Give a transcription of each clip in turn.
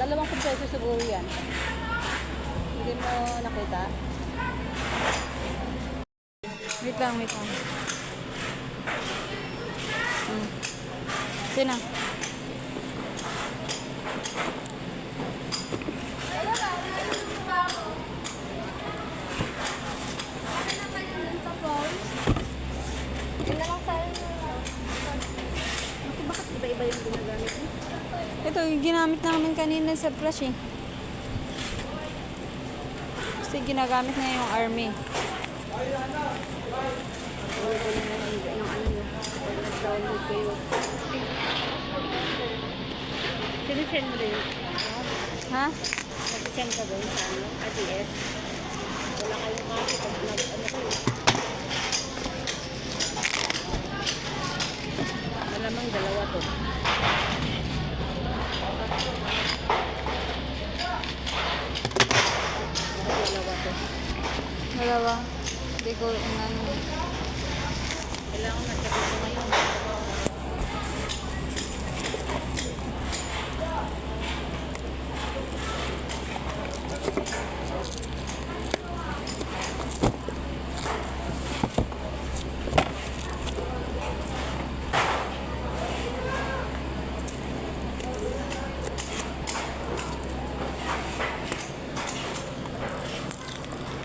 Dalawang compressor siguro yan. Hindi mo nakita? Wait lang. Sino? Bakit iba-iba yung ginagamit mo? Ito, yung ginamit namin kanina sa flash eh. Kasi ginagamit na yung army. Yung ano nyo. Nag-download kayo. Sinisend mo rin. Ha? Nag-send ka doon sa ano? ADS. Wala kayong copy pag nag-ano kayo. Malamang dalawa to. Dalawa to. Dalawa. Hindi ko ano. Kailangan nagkabit ko ngayon.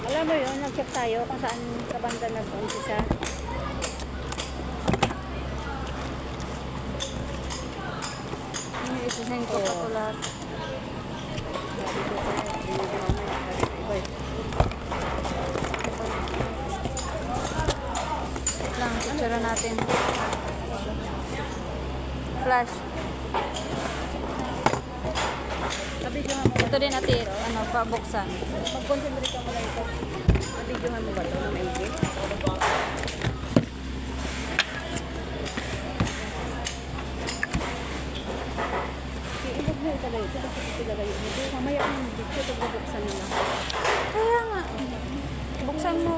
Alam mo yun, nag-check tayo kung saan sa banda nag-umpisa. Yung isasend ko pa to lahat. Wait lang, picture natin. Flash. Nabidyo nga mo ba? Ito din natin, ano, pabuksan. Mag-concentrate ka mo lang ito. Nabidyo nga mo ba ito na maigi? Iilog mo ito ito kasi itilagay mo. Mamaya ang dito ito bubuksan mo lang. Kaya nga. Buksan mo.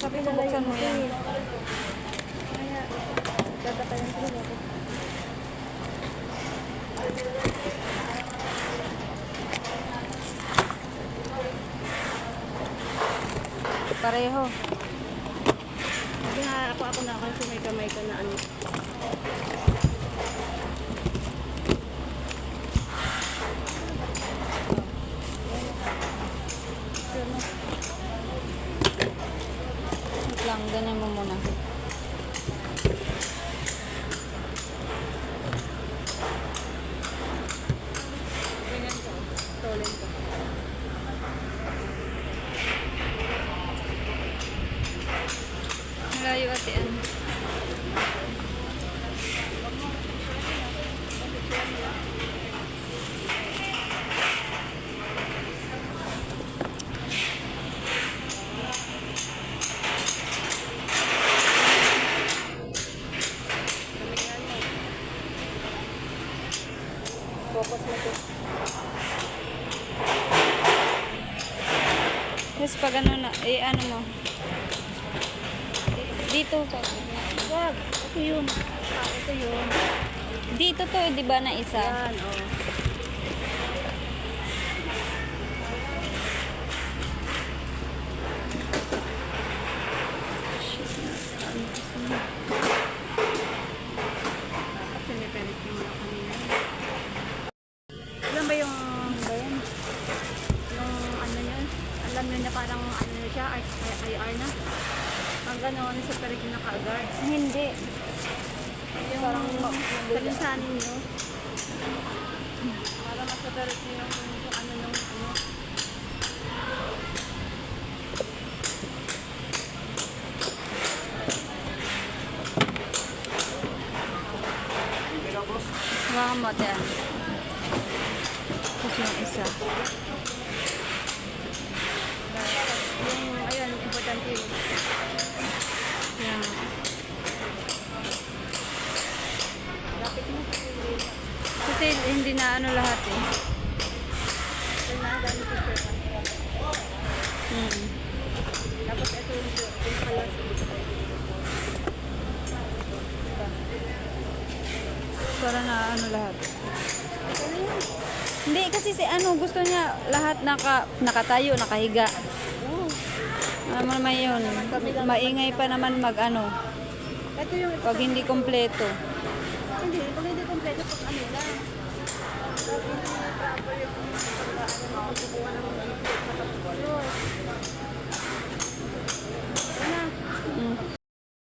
Sabi ko, buksan mo yan. Kaya, dadatayan ko lang ako. Pareho. Sabi nga ako na kasi may kamay ka na ano. Wait lang, ganyan mo muna. Ganyan ko. Tolin ko. Malayo ate ano. Focus mo ito. Tapos pag ano na, ano mo. Dito. Wag. Ito yun. Ito yun. Dito to, di ba na isa? Yan, oh. Pinipilit yung mga kanina. Alam ba yung ano yun? Alam nyo na parang ano na siya, IR na? Ang gano'n, sa perik na kaagad. Hindi. Yung parang kalinsanin nyo. Para mas matarik nyo yung ano nung ano. Hawakan mo ate ano. Tapos yung isa. Yung, ayun, importante yun. Yan. Lapit mo. Kasi hindi na ano lahat eh. Ito na, dami picture ka. Tapos ito yung pinakalas. Diba? Para na ano lahat. Ito na yan. Hindi, kasi si ano, gusto niya lahat nakatayo, nakahiga. Oo. Ano naman yun? Maingay pa naman mag ano, Ito yung pag hindi kompleto. hindi, pag hindi kompleto, pag ano lang. Pag hindi proper yung pag-ano